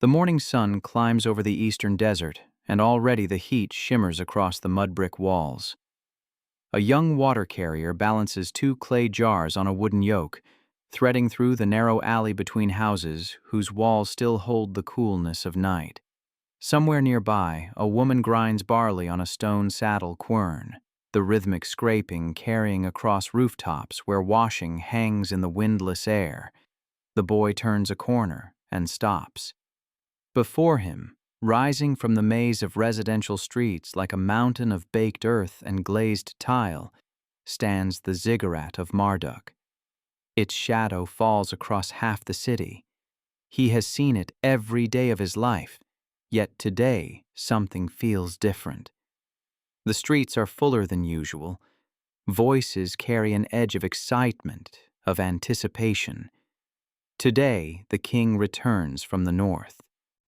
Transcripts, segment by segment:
The morning sun climbs over the eastern desert, and already the heat shimmers across the mud-brick walls. A young water carrier balances two clay jars on a wooden yoke, threading through the narrow alley between houses whose walls still hold the coolness of night. Somewhere nearby, a woman grinds barley on a stone saddle quern, the rhythmic scraping carrying across rooftops where washing hangs in the windless air. The boy turns a corner and stops. Before him, rising from the maze of residential streets like a mountain of baked earth and glazed tile, stands the ziggurat of Marduk. Its shadow falls across half the city. He has seen it every day of his life, yet today something feels different. The streets are fuller than usual. Voices carry an edge of excitement, of anticipation. Today the king returns from the north.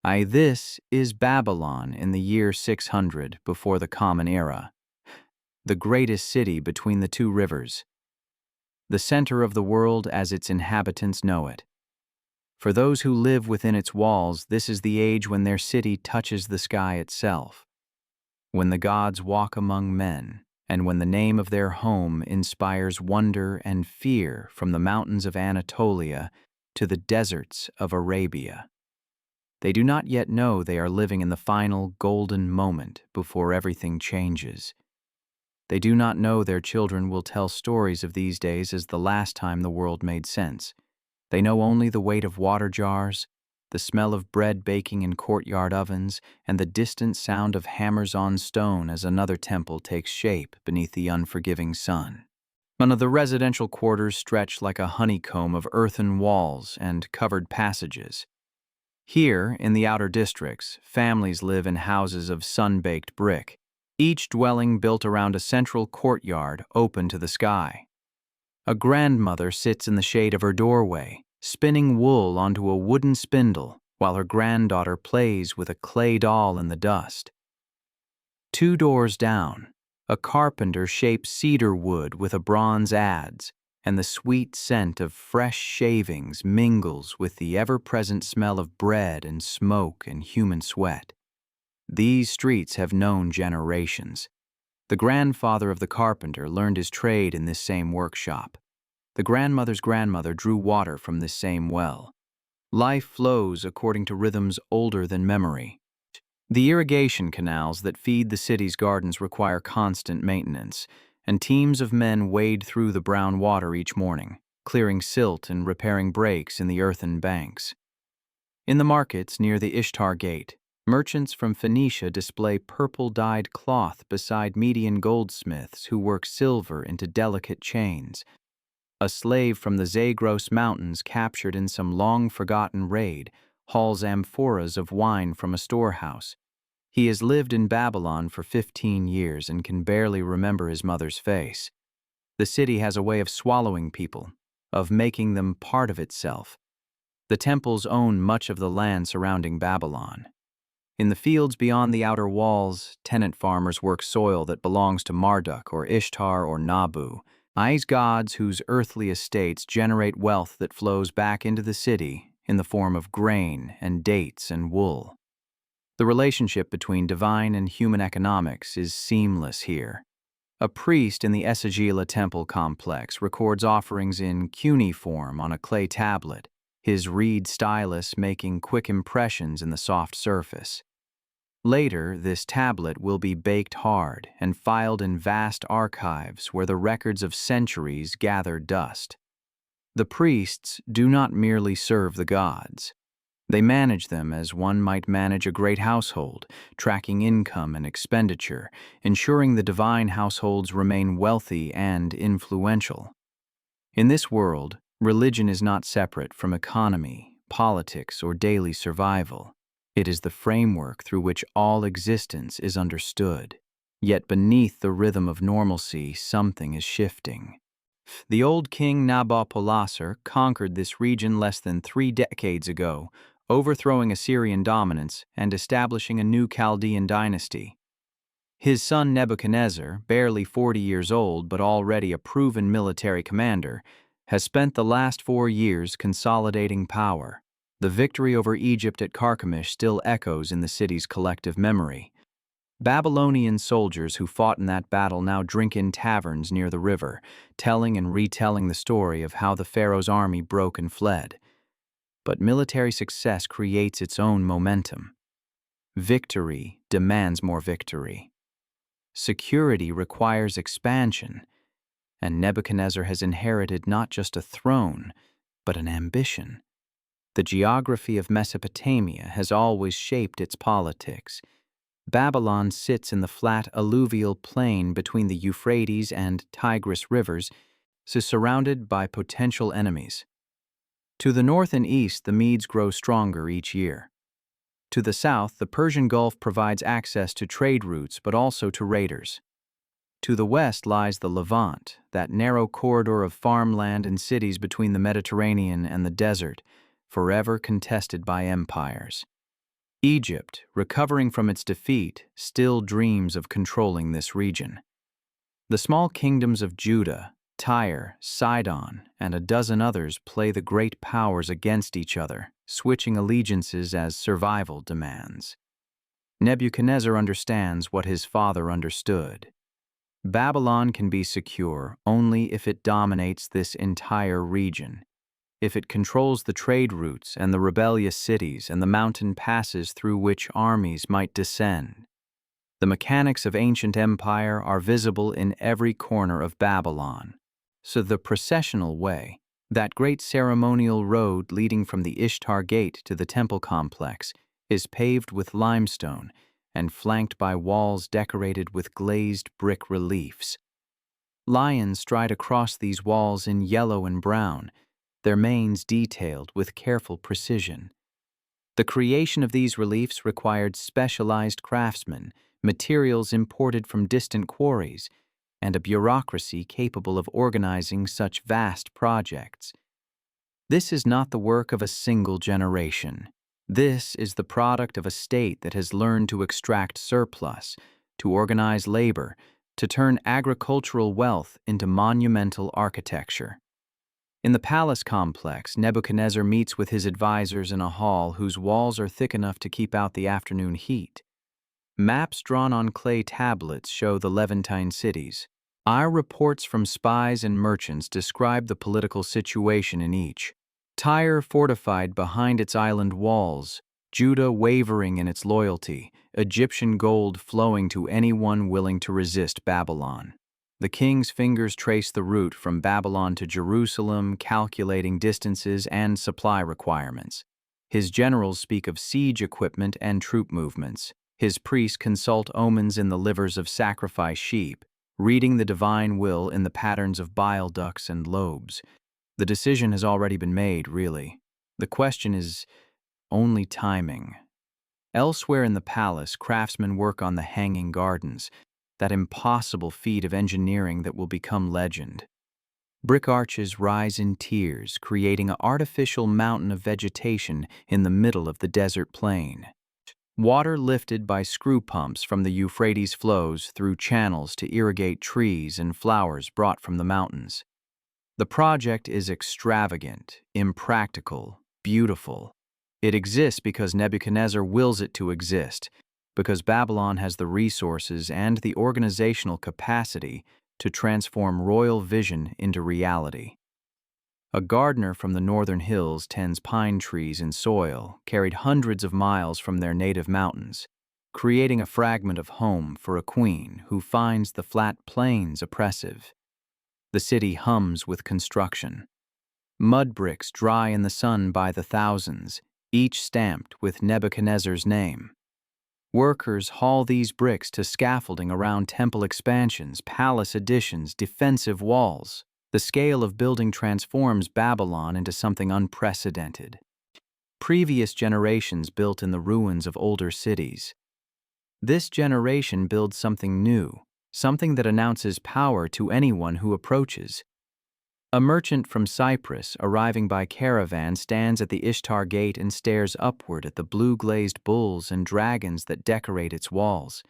This is Babylon in the year 600 before the Common Era, the greatest city between the two rivers, the center of the world as its inhabitants know it. For those who live within its walls, this is the age when their city touches the sky itself, when the gods walk among men, and when the name of their home inspires wonder and fear from the mountains of Anatolia to the deserts of Arabia. They do not yet know they are living in the final golden moment before everything changes. They do not know their children will tell stories of these days as the last time the world made sense. They know only the weight of water jars, the smell of bread baking in courtyard ovens, and the distant sound of hammers on stone as another temple takes shape beneath the unforgiving sun. None of the residential quarters stretch like a honeycomb of earthen walls and covered passages. Here, in the outer districts, families live in houses of sun-baked brick, each dwelling built around a central courtyard open to the sky. A grandmother sits in the shade of her doorway, spinning wool onto a wooden spindle, while her granddaughter plays with a clay doll in the dust. 2 doors down, a carpenter shapes cedar wood with a bronze adze, and the sweet scent of fresh shavings mingles with the ever-present smell of bread and smoke and human sweat. These streets have known generations. The grandfather of the carpenter learned his trade in this same workshop. The grandmother's grandmother drew water from this same well. Life flows according to rhythms older than memory. The irrigation canals that feed the city's gardens require constant maintenance, and teams of men wade through the brown water each morning, clearing silt and repairing breaks in the earthen banks. In the markets near the Ishtar Gate, merchants from Phoenicia display purple-dyed cloth beside Median goldsmiths who work silver into delicate chains. A slave from the Zagros Mountains captured in some long-forgotten raid hauls amphoras of wine from a storehouse. He has lived in Babylon for 15 years and can barely remember his mother's face. The city has a way of swallowing people, of making them part of itself. The temples own much of the land surrounding Babylon. In the fields beyond the outer walls, tenant farmers work soil that belongs to Marduk or Ishtar or Nabu, gods whose earthly estates generate wealth that flows back into the city in the form of grain and dates and wool. The relationship between divine and human economics is seamless here. A priest in the Esagila temple complex records offerings in cuneiform on a clay tablet, his reed stylus making quick impressions in the soft surface. Later, this tablet will be baked hard and filed in vast archives where the records of centuries gather dust. The priests do not merely serve the gods. They manage them as one might manage a great household, tracking income and expenditure, ensuring the divine households remain wealthy and influential. In this world, religion is not separate from economy, politics, or daily survival. It is the framework through which all existence is understood. Yet beneath the rhythm of normalcy, something is shifting. The old king Nabopolassar conquered this region less than 3 decades ago, overthrowing Assyrian dominance and establishing a new Chaldean dynasty. His son Nebuchadnezzar, barely 40 years old but already a proven military commander, has spent the last 4 years consolidating power. The victory over Egypt at Carchemish still echoes in the city's collective memory. Babylonian soldiers who fought in that battle now drink in taverns near the river, telling and retelling the story of how the pharaoh's army broke and fled. But military success creates its own momentum. Victory demands more victory. Security requires expansion, and Nebuchadnezzar has inherited not just a throne, but an ambition. The geography of Mesopotamia has always shaped its politics. Babylon sits in the flat alluvial plain between the Euphrates and Tigris rivers, surrounded by potential enemies. To the north and east, the Medes grow stronger each year. To the south, the Persian Gulf provides access to trade routes but also to raiders. To the west lies the Levant, that narrow corridor of farmland and cities between the Mediterranean and the desert, forever contested by empires. Egypt, recovering from its defeat, still dreams of controlling this region. The small kingdoms of Judah, Tyre, Sidon, and a dozen others play the great powers against each other, switching allegiances as survival demands. Nebuchadnezzar understands what his father understood. Babylon can be secure only if it dominates this entire region, if it controls the trade routes and the rebellious cities and the mountain passes through which armies might descend. The mechanics of ancient empire are visible in every corner of Babylon. So the processional way, that great ceremonial road leading from the Ishtar Gate to the temple complex, is paved with limestone and flanked by walls decorated with glazed brick reliefs. Lions stride across these walls in yellow and brown, their manes detailed with careful precision. The creation of these reliefs required specialized craftsmen, materials imported from distant quarries, and a bureaucracy capable of organizing such vast projects. This is not the work of a single generation. This is the product of a state that has learned to extract surplus, to organize labor, to turn agricultural wealth into monumental architecture. In the palace complex, Nebuchadnezzar meets with his advisors in a hall whose walls are thick enough to keep out the afternoon heat. Maps drawn on clay tablets show the Levantine cities. Our reports from spies and merchants describe the political situation in each. Tyre fortified behind its island walls, Judah wavering in its loyalty, Egyptian gold flowing to anyone willing to resist Babylon. The king's fingers trace the route from Babylon to Jerusalem, calculating distances and supply requirements. His generals speak of siege equipment and troop movements. His priests consult omens in the livers of sacrificed sheep, reading the divine will in the patterns of bile ducts and lobes. The decision has already been made, really. The question is only timing. Elsewhere in the palace, craftsmen work on the hanging gardens, that impossible feat of engineering that will become legend. Brick arches rise in tiers, creating an artificial mountain of vegetation in the middle of the desert plain. Water lifted by screw pumps from the Euphrates flows through channels to irrigate trees and flowers brought from the mountains. The project is extravagant, impractical, beautiful. It exists because Nebuchadnezzar wills it to exist, because Babylon has the resources and the organizational capacity to transform royal vision into reality. A gardener from the northern hills tends pine trees in soil carried hundreds of miles from their native mountains, creating a fragment of home for a queen who finds the flat plains oppressive. The city hums with construction. Mud bricks dry in the sun by the thousands, each stamped with Nebuchadnezzar's name. Workers haul these bricks to scaffolding around temple expansions, palace additions, defensive walls. The scale of building transforms Babylon into something unprecedented. Previous generations built in the ruins of older cities. This generation builds something new, something that announces power to anyone who approaches. A merchant from Cyprus arriving by caravan stands at the Ishtar Gate and stares upward at the blue-glazed bulls and dragons that decorate its walls.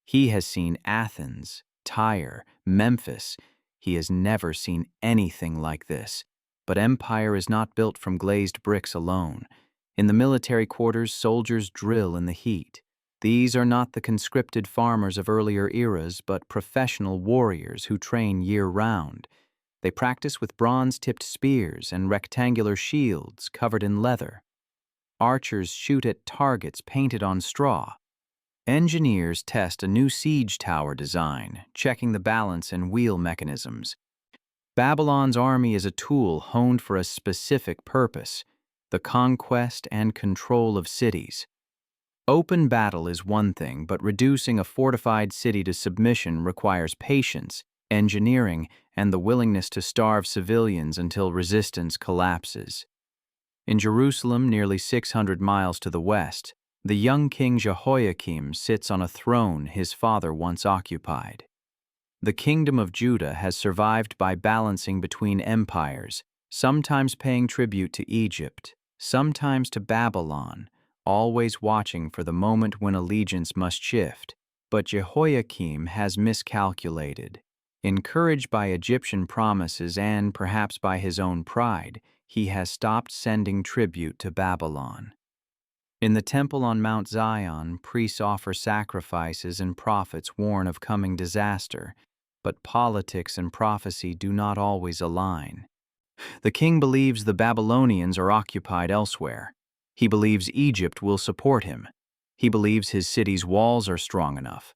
He has seen Athens, Tyre, Memphis. He has never seen anything like this. But empire is not built from glazed bricks alone. In the military quarters, soldiers drill in the heat. These are not the conscripted farmers of earlier eras, but professional warriors who train year-round. They practice with bronze-tipped spears and rectangular shields covered in leather. Archers shoot at targets painted on straw. Engineers test a new siege tower design, checking the balance and wheel mechanisms. Babylon's army is a tool honed for a specific purpose: the conquest and control of cities. Open battle is one thing, but reducing a fortified city to submission requires patience, engineering, and the willingness to starve civilians until resistance collapses. In Jerusalem, nearly 600 miles to the west, the young king Jehoiakim sits on a throne his father once occupied. The kingdom of Judah has survived by balancing between empires, sometimes paying tribute to Egypt, sometimes to Babylon, always watching for the moment when allegiance must shift. But Jehoiakim has miscalculated. Encouraged by Egyptian promises and perhaps by his own pride, he has stopped sending tribute to Babylon. In the temple on Mount Zion, priests offer sacrifices and prophets warn of coming disaster, but politics and prophecy do not always align. The king believes the Babylonians are occupied elsewhere. He believes Egypt will support him. He believes his city's walls are strong enough.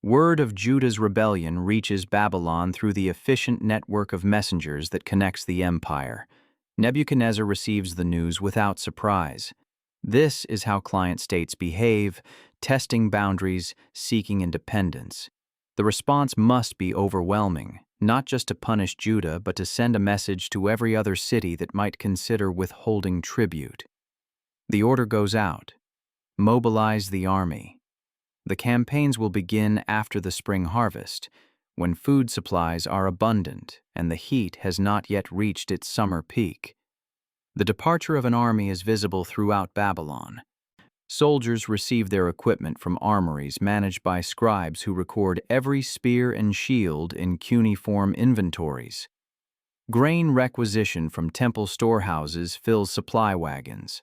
Word of Judah's rebellion reaches Babylon through the efficient network of messengers that connects the empire. Nebuchadnezzar receives the news without surprise. This is how client states behave, testing boundaries, seeking independence. The response must be overwhelming, not just to punish Judah, but to send a message to every other city that might consider withholding tribute. The order goes out: mobilize the army. The campaigns will begin after the spring harvest, when food supplies are abundant and the heat has not yet reached its summer peak. The departure of an army is visible throughout Babylon. Soldiers receive their equipment from armories managed by scribes who record every spear and shield in cuneiform inventories. Grain requisitioned from temple storehouses fills supply wagons.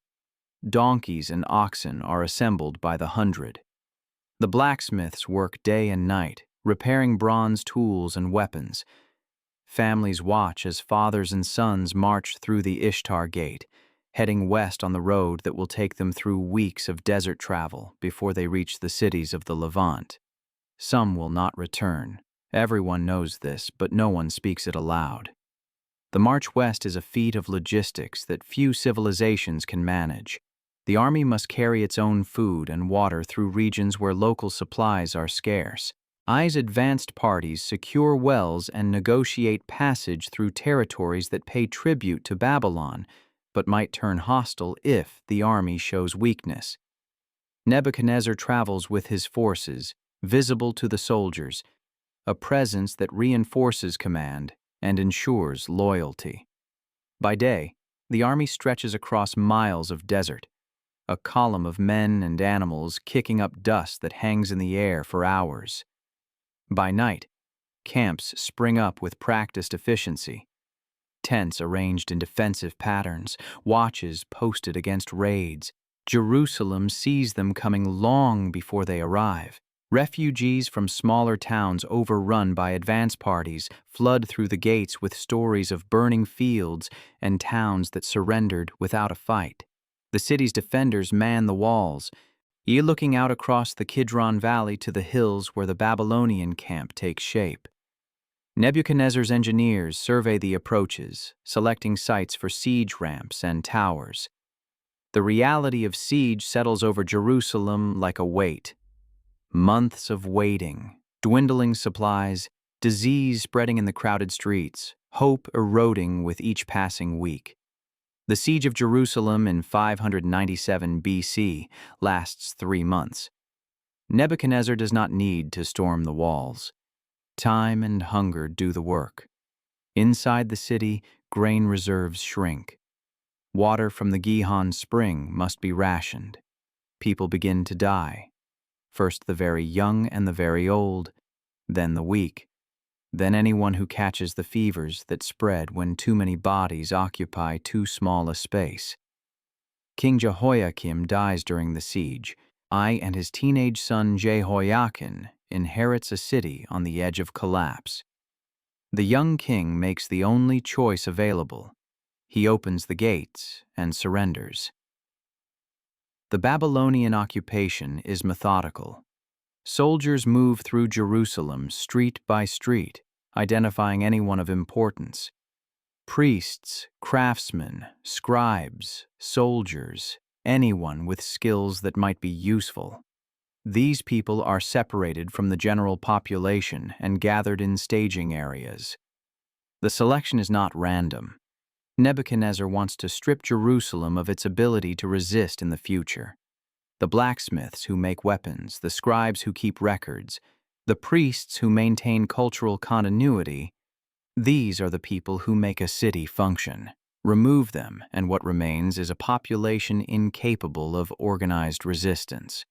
Donkeys and oxen are assembled by the hundred. The blacksmiths work day and night, repairing bronze tools and weapons. Families watch as fathers and sons march through the Ishtar Gate, heading west on the road that will take them through weeks of desert travel before they reach the cities of the Levant. Some will not return. Everyone knows this, but no one speaks it aloud. The march west is a feat of logistics that few civilizations can manage. The army must carry its own food and water through regions where local supplies are scarce. I's advanced parties secure wells and negotiate passage through territories that pay tribute to Babylon, but might turn hostile if the army shows weakness. Nebuchadnezzar travels with his forces, visible to the soldiers, a presence that reinforces command and ensures loyalty. By day, the army stretches across miles of desert, a column of men and animals kicking up dust that hangs in the air for hours. By night, camps spring up with practiced efficiency. Tents arranged in defensive patterns, watches posted against raids. Jerusalem sees them coming long before they arrive. Refugees from smaller towns overrun by advance parties flood through the gates with stories of burning fields and towns that surrendered without a fight. The city's defenders man the walls, looking out across the Kidron Valley to the hills where the Babylonian camp takes shape. Nebuchadnezzar's engineers survey the approaches, selecting sites for siege ramps and towers. The reality of siege settles over Jerusalem like a weight. Months of waiting, dwindling supplies, disease spreading in the crowded streets, hope eroding with each passing week. The siege of Jerusalem in 597 BC lasts 3 months. Nebuchadnezzar does not need to storm the walls. Time and hunger do the work. Inside the city, grain reserves shrink. Water from the Gihon spring must be rationed. People begin to die. First the very young and the very old, then the weak, then anyone who catches the fevers that spread when too many bodies occupy too small a space. King Jehoiakim dies during the siege. And his teenage son Jehoiakim inherits a city on the edge of collapse. The young king makes the only choice available. He opens the gates and surrenders. The Babylonian occupation is methodical. Soldiers move through Jerusalem street by street, identifying anyone of importance. Priests, craftsmen, scribes, soldiers, anyone with skills that might be useful. These people are separated from the general population and gathered in staging areas. The selection is not random. Nebuchadnezzar wants to strip Jerusalem of its ability to resist in the future. The blacksmiths who make weapons, the scribes who keep records, the priests who maintain cultural continuity, these are the people who make a city function. Remove them, and what remains is a population incapable of organized resistance.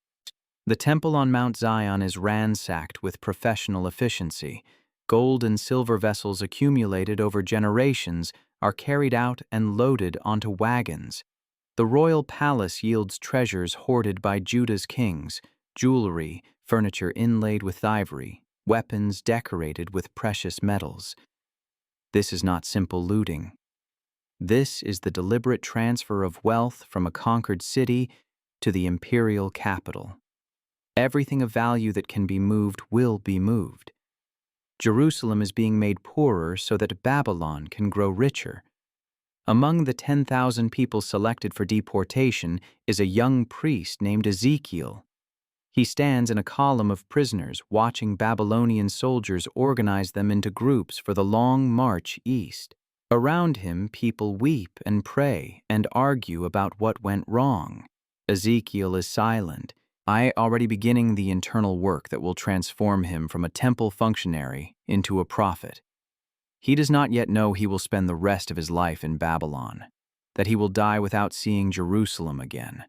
The temple on Mount Zion is ransacked with professional efficiency. Gold and silver vessels accumulated over generations are carried out and loaded onto wagons. The royal palace yields treasures hoarded by Judah's kings, jewelry, furniture inlaid with ivory, weapons decorated with precious metals. This is not simple looting. This is the deliberate transfer of wealth from a conquered city to the imperial capital. Everything of value that can be moved will be moved. Jerusalem is being made poorer so that Babylon can grow richer. Among the 10,000 people selected for deportation is a young priest named Ezekiel. He stands in a column of prisoners, watching Babylonian soldiers organize them into groups for the long march east. Around him, people weep and pray and argue about what went wrong. Ezekiel is silent, already beginning the internal work that will transform him from a temple functionary into a prophet. He does not yet know he will spend the rest of his life in Babylon, that he will die without seeing Jerusalem again,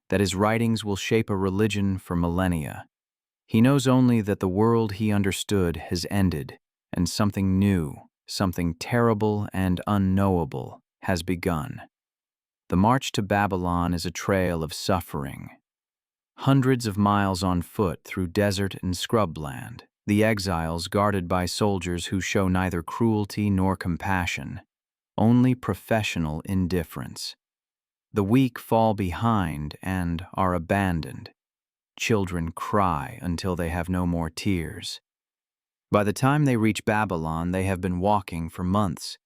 that his writings will shape a religion for millennia. He knows only that the world he understood has ended, and something new, something terrible and unknowable, has begun. The march to Babylon is a trail of suffering. Hundreds of miles on foot through desert and scrubland, the exiles guarded by soldiers who show neither cruelty nor compassion, only professional indifference. The weak fall behind and are abandoned. Children cry until they have no more tears. By the time they reach Babylon, they have been walking for months.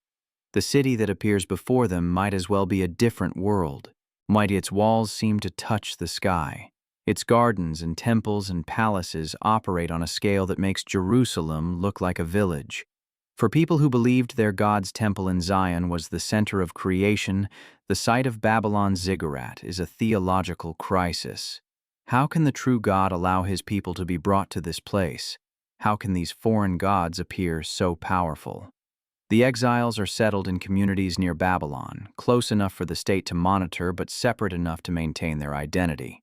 The city that appears before them might as well be a different world. Might its walls seem to touch the sky. Its gardens and temples and palaces operate on a scale that makes Jerusalem look like a village. For people who believed their God's temple in Zion was the center of creation, the site of Babylon's ziggurat is a theological crisis. How can the true God allow his people to be brought to this place? How can these foreign gods appear so powerful? The exiles are settled in communities near Babylon, close enough for the state to monitor but separate enough to maintain their identity.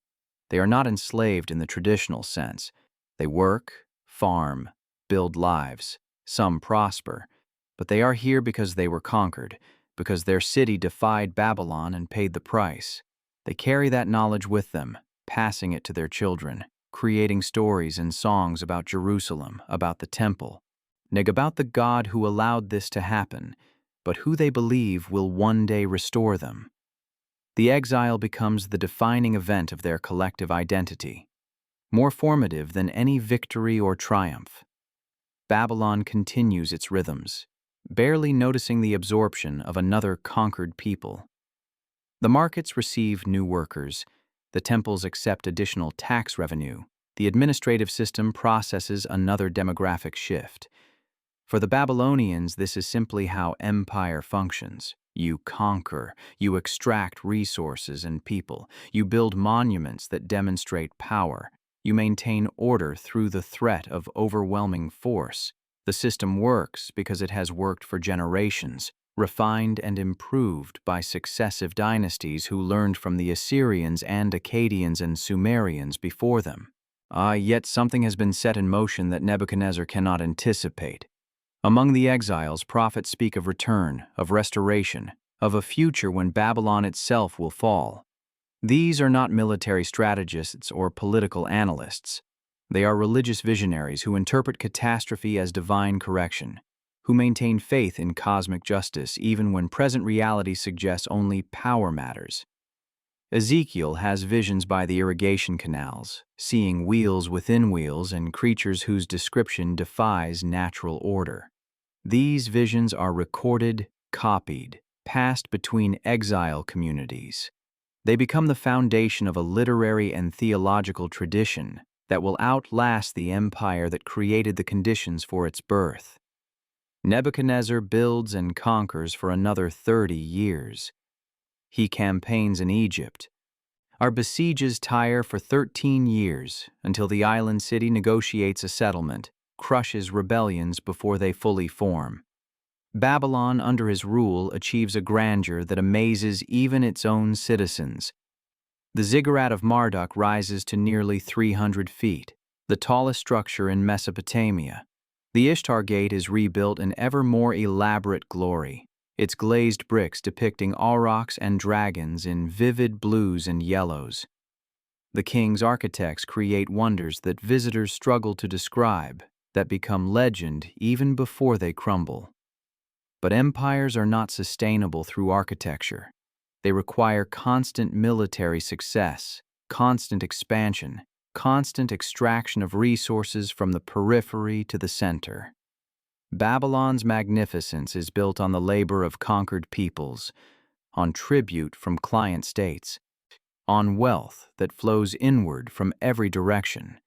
They are not enslaved in the traditional sense. They work, farm, build lives. Some prosper, but they are here because they were conquered, because their city defied Babylon and paid the price. They carry that knowledge with them, passing it to their children, creating stories and songs about Jerusalem, about the temple, about the God who allowed this to happen, but who they believe will one day restore them. The exile becomes the defining event of their collective identity, more formative than any victory or triumph. Babylon continues its rhythms, barely noticing the absorption of another conquered people. The markets receive new workers, the temples accept additional tax revenue, the administrative system processes another demographic shift. For the Babylonians, this is simply how empire functions. You conquer, you extract resources and people, you build monuments that demonstrate power, you maintain order through the threat of overwhelming force. The system works because it has worked for generations, refined and improved by successive dynasties who learned from the Assyrians and Akkadians and Sumerians before them. Yet something has been set in motion that Nebuchadnezzar cannot anticipate. Among the exiles, prophets speak of return, of restoration, of a future when Babylon itself will fall. These are not military strategists or political analysts. They are religious visionaries who interpret catastrophe as divine correction, who maintain faith in cosmic justice even when present reality suggests only power matters. Ezekiel has visions by the irrigation canals, seeing wheels within wheels and creatures whose description defies natural order. These visions are recorded, copied, passed between exile communities. They become the foundation of a literary and theological tradition that will outlast the empire that created the conditions for its birth. Nebuchadnezzar builds and conquers for another 30 years. He campaigns in Egypt, besieges Tyre for 13 years until the island city negotiates a settlement, crushes rebellions before they fully form. Babylon, under his rule, achieves a grandeur that amazes even its own citizens. The ziggurat of Marduk rises to nearly 300 feet, the tallest structure in Mesopotamia. The Ishtar Gate is rebuilt in ever more elaborate glory, its glazed bricks depicting aurochs and dragons in vivid blues and yellows. The king's architects create wonders that visitors struggle to describe, that become legend even before they crumble. But empires are not sustainable through architecture. They require constant military success, constant expansion, constant extraction of resources from the periphery to the center. Babylon's magnificence is built on the labor of conquered peoples, on tribute from client states, on wealth that flows inward from every direction.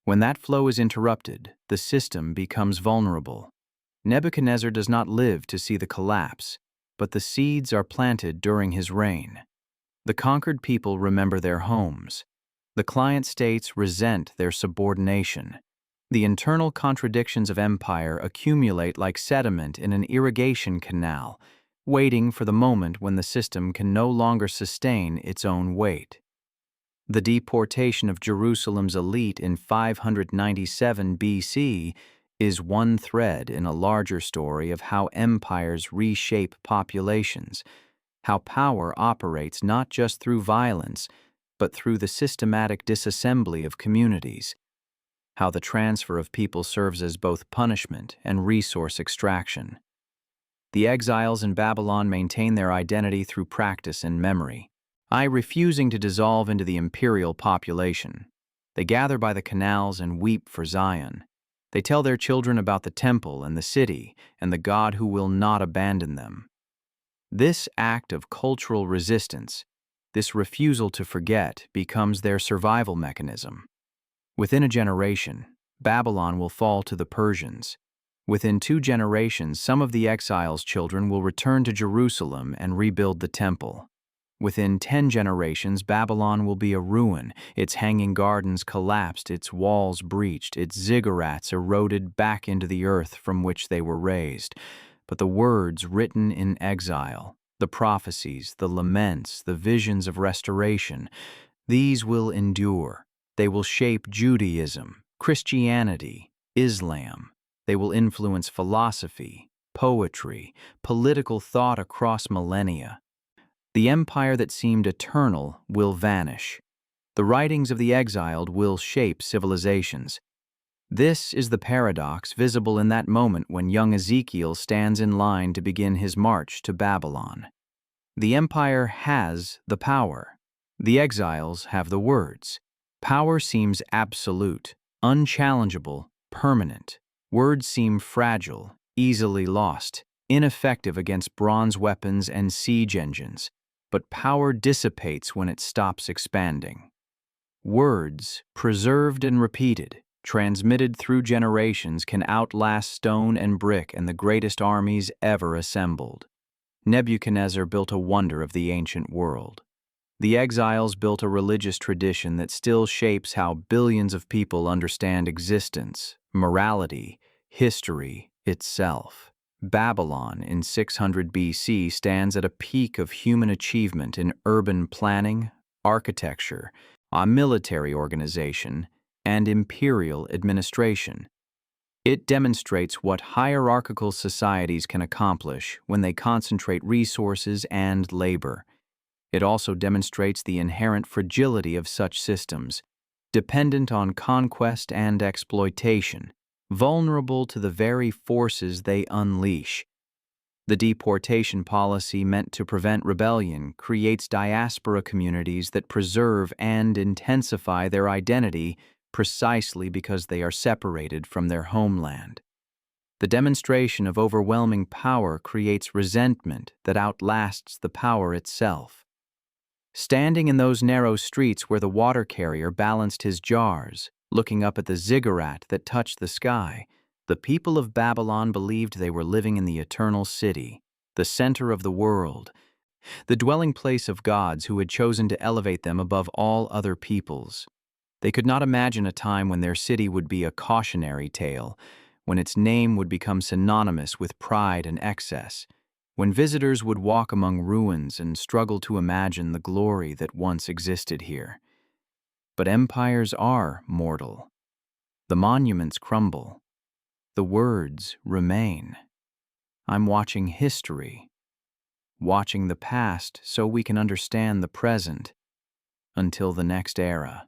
When that flow is interrupted, the system becomes vulnerable. Nebuchadnezzar does not live to see the collapse, but the seeds are planted during his reign. The conquered people remember their homes. The client states resent their subordination. The internal contradictions of empire accumulate like sediment in an irrigation canal, waiting for the moment when the system can no longer sustain its own weight. The deportation of Jerusalem's elite in 597 BC is one thread in a larger story of how empires reshape populations, how power operates not just through violence, but through the systematic disassembly of communities, how the transfer of people serves as both punishment and resource extraction. The exiles in Babylon maintain their identity through practice and memory, refusing to dissolve into the imperial population. They gather by the canals and weep for Zion. They tell their children about the temple and the city and the God who will not abandon them. This act of cultural resistance, this refusal to forget, becomes their survival mechanism. Within a generation, Babylon will fall to the Persians. Within 2 generations, some of the exiles' children will return to Jerusalem and rebuild the temple. Within 10 generations, Babylon will be a ruin, its hanging gardens collapsed, its walls breached, its ziggurats eroded back into the earth from which they were raised. But the words written in exile, the prophecies, the laments, the visions of restoration, these will endure. They will shape Judaism, Christianity, Islam. They will influence philosophy, poetry, political thought across millennia. The empire that seemed eternal will vanish. The writings of the exiled will shape civilizations. This is the paradox visible in that moment when young Ezekiel stands in line to begin his march to Babylon. The empire has the power. The exiles have the words. Power seems absolute, unchallengeable, permanent. Words seem fragile, easily lost, ineffective against bronze weapons and siege engines. But power dissipates when it stops expanding. Words, preserved and repeated, transmitted through generations, can outlast stone and brick and the greatest armies ever assembled. Nebuchadnezzar built a wonder of the ancient world. The exiles built a religious tradition that still shapes how billions of people understand existence, morality, history itself. Babylon in 600 BC stands at a peak of human achievement in urban planning, architecture, military organization, and imperial administration. It demonstrates what hierarchical societies can accomplish when they concentrate resources and labor. It also demonstrates the inherent fragility of such systems, dependent on conquest and exploitation, vulnerable to the very forces they unleash. The deportation policy meant to prevent rebellion creates diaspora communities that preserve and intensify their identity precisely because they are separated from their homeland. The demonstration of overwhelming power creates resentment that outlasts the power itself. Standing in those narrow streets where the water carrier balanced his jars, looking up at the ziggurat that touched the sky, the people of Babylon believed they were living in the eternal city, the center of the world, the dwelling place of gods who had chosen to elevate them above all other peoples. They could not imagine a time when their city would be a cautionary tale, when its name would become synonymous with pride and excess, when visitors would walk among ruins and struggle to imagine the glory that once existed here. But empires are mortal. The monuments crumble. The words remain. I'm watching history, watching the past so we can understand the present until the next era.